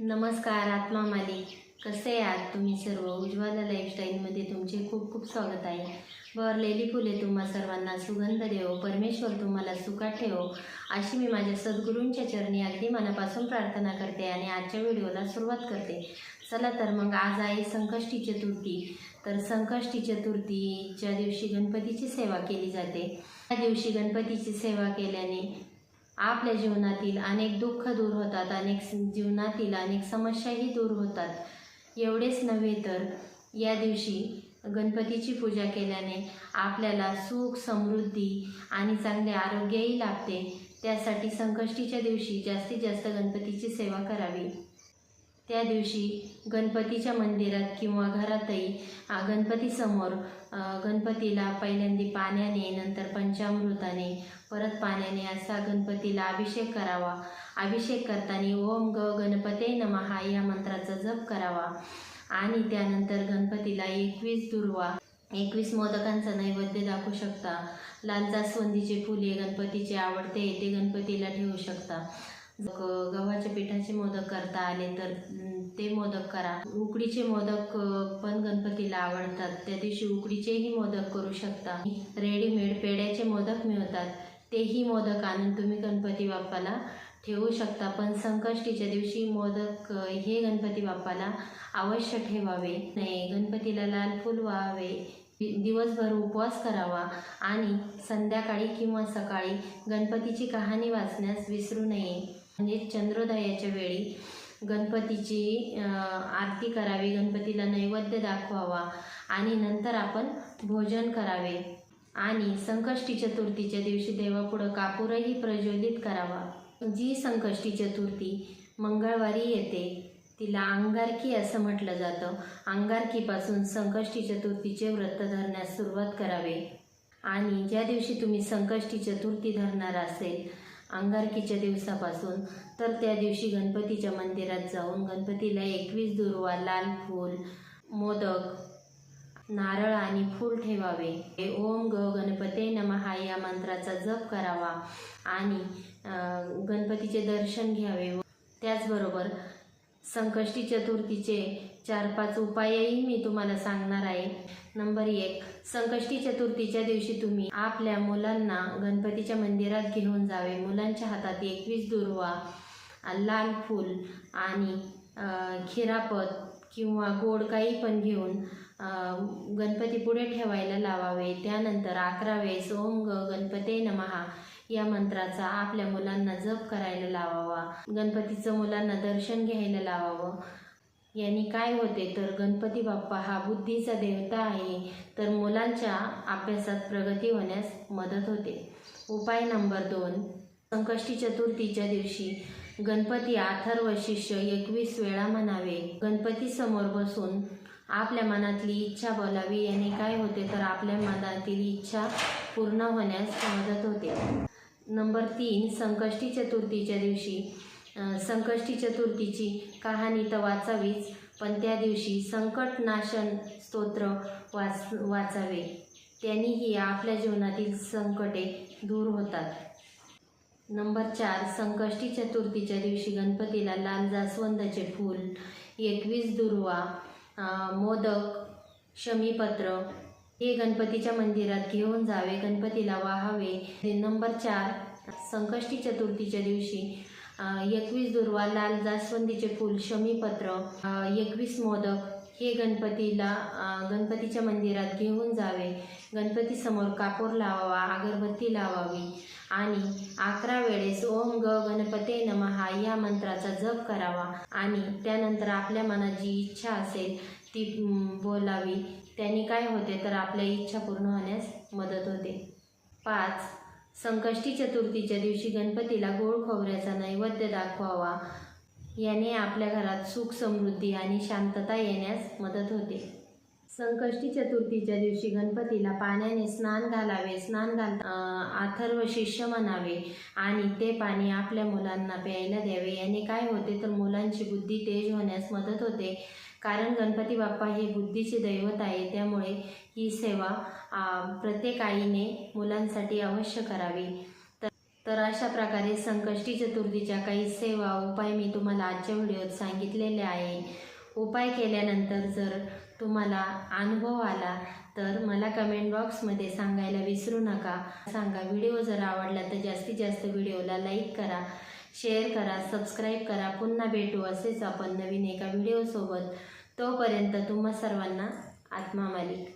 नमस्कार आत्मा मालिक, कसे आहात तुम्ही सर्व? उज्ज्वला लाईफस्टाईलमध्ये तुमचे खूप खूप स्वागत आहे. बहरलेली फुले तुम्हा सर्वांना सुगंध देवो, परमेश्वर तुम्हाला सुखात ठेवो, अशी मी माझ्या सद्गुरूंच्या चरणी अगदी मनापासून प्रार्थना करते आणि आजच्या व्हिडिओला सुरुवात करते. चला तर मग आज आहे संकष्टी चतुर्थी. तर संकष्टी चतुर्थीच्या दिवशी गणपतीची सेवा केली जाते. त्या दिवशी गणपतीची सेवा केल्याने आपल्या जीवनातील अनेक दुःख दूर होतात, जीवनातील अनेक समस्याही दूर होतात. एवढेच नव्हे तर या दिवशी गणपतीची पूजा केल्याने आपल्याला सुख, समृद्धी आणि चांगले आरोग्यही लाभते. त्यासाठी संकष्टीच्या दिवशी जास्तीत जास्त गणपतीची सेवा करावी. त्या दिवशी गणपतीच्या मंदिरात किंवा घरातही गणपतीसमोर गणपतीला पहिल्यांदा पाण्याने, नंतर पंचामृताने, परत पाण्याने असा गणपतीला अभिषेक करावा. अभिषेक करताना ओम ग गणपते नमः या मंत्राचा जप करावा आणि त्यानंतर गणपतीला 21 दुर्वा, 21 मोदकांचा नैवेद्य दाखवू शकता. लाल जास्वंदीचे फुले गणपतीचे आवडते, ते गणपतीला ठेवू शकता. गव्हाच्या पिठाचे मोदक करता आले तर ते मोदक करा. उकडीचे मोदक पण गणपतीला आवडतात, त्या दिवशी उकडीचेही मोदक करू शकता. रेडीमेड पेड्याचे मोदक मिळतात, तेही मोदक आणून तुम्ही गणपती बाप्पाला ठेवू शकता. पण संकष्टीच्या दिवशी मोदक हे गणपती बाप्पाला अवश्य ठेवावे. नाही, गणपतीला लाल फूल व्हावे, दिवसभर उपवास करावा आणि संध्याकाळी किंवा सकाळी गणपतीची कहाणी वाचण्यास विसरू नये. म्हणजे चंद्रोदयाच्या वेळी गणपतीची आरती करावी, गणपतीला नैवेद्य दाखवावा आणि नंतर आपण भोजन करावे. आणि संकष्टी चतुर्थीच्या दिवशी देवापुढं कापूरही प्रज्वलित करावा. जी संकष्टी चतुर्थी मंगळवारी येते तिला अंगारकी असं म्हटलं जातं. अंगारकीपासून संकष्टी चतुर्थीचे व्रत धरण्यास सुरुवात करावे. आणि ज्या दिवशी तुम्ही संकष्टी चतुर्थी धरणार असेल अंगारकीच्या दिवसापासून, तर त्या दिवशी गणपतीच्या मंदिरात जाऊन गणपतीला 21 दुर्वा, लाल फूल, मोदक, नारळ आणि फूल ठेवावे. ओम ग गणपते नमः या मंत्राचा जप करावा आणि गणपतीचे दर्शन घ्यावे. त्याचबरोबर संकष्टी चतुर्थीचे 4-5 उपायही मी तुम्हाला सांगणार आहे. नंबर 1, संकष्टी चतुर्थीच्या दिवशी तुम्ही आपल्या मुलांना गणपतीच्या मंदिरात घेऊन जावे. मुलांच्या हातात 21 दुर्वा, लाल फूल आणि खिरापत किंवा गोड काही पण घेऊन गणपती पुढे ठेवायला लावावे. त्यानंतर 11 वेळेस ओम ग गणपते नमः या मंत्राचा आपल्या मुलांना जप करायला लावावा. गणपतीचं मुलांना दर्शन घ्यायला लावावं. यांनी काय होते तर गणपती बाप्पा हा बुद्धीचा देवता आहे, तर मुलांच्या अभ्यासात प्रगती होण्यास मदत होते. उपाय नंबर 2, संकष्टी चतुर्थीच्या दिवशी गणपती अथर्व शीर्ष 21 वेळा म्हणावे. गणपती समोर बसून आपल्या मनातली इच्छा बोलावी. याने काय होते तर आपल्या मनातील इच्छा पूर्ण होण्यास मदत होते. नंबर 3, संकष्टी चतुर्थीच्या दिवशी संकष्टी चतुर्थीची कहाणी तर वाचावीच, पण त्या दिवशी संकटनाशन स्तोत्र वाचावे. त्यांनीही आपल्या जीवनातील संकटे दूर होतात. नंबर 4, संकष्टी चतुर्थीच्या दिवशी गणपतीला लाल जास्वंदाचे फूल, 21 दुर्वा, मोदक, शमीपत्र हे गणपतीच्या मंदिरात घेऊन जावे, गणपतीला वाहावे. नंबर 4, संकष्टी चतुर्थीच्या दिवशी 21 दुर्वा, लाल जास्वंदीचे फूल, शमीपत्र, 21 मोदक हे गणपतीच्या मंदिरात घेऊन जावे. गणपतीसमोर कापूर लावावा, अगरबत्ती लावावी आणि 11 वेळेस ओम ग गणपते नमः या मंत्राचा जप करावा आणि त्यानंतर आपल्या मनात जी इच्छा असेल ती बोलावी. त्यांनी काय होते तर आपल्या इच्छा पूर्ण होण्यास मदत होते. 5, संकष्टी चतुर्थीच्या दिवशी गणपतीला गोड खोबऱ्याचा नैवेद्य दाखवावा. याने आपल्या घरात सुख, समृद्धी आणि शांतता येण्यास मदत होते. संकष्टी चतुर्थीच्या दिवशी गणपतीला पाण्याने स्नान घालावे. स्नान अथर्व शीर्ष म्हणावे आणि ते पाणी आपल्या मुलांना प्यायला द्यावे. याने काय होते तर मुलांची बुद्धी तेज होण्यास मदत होते. कारण गणपती बाप्पा हे बुद्धीचे दैवत आहे, त्यामुळे ही सेवा प्रत्येक आईने मुलांसाठी अवश्य करावी. तर अशा प्रकारे संकष्टी चतुर्थीच्या काही सेवा उपाय मी तुम्हाला आजच्या व्हिडिओत सांगितलेले आहे. उपाय केल्यानंतर जर तुम्हाला अनुभव आला तर मला कमेंट बॉक्समध्ये सांगायला विसरू नका. सांगा. व्हिडिओ जर आवडला तर जास्तीत जास्त व्हिडिओला लाईक करा, शेअर करा, सबस्क्राईब करा. पुन्हा भेटू असेच आपण नवीन एका व्हिडिओसोबत. तोपर्यंत तुम्हा सर्वांना आत्मा मालिक.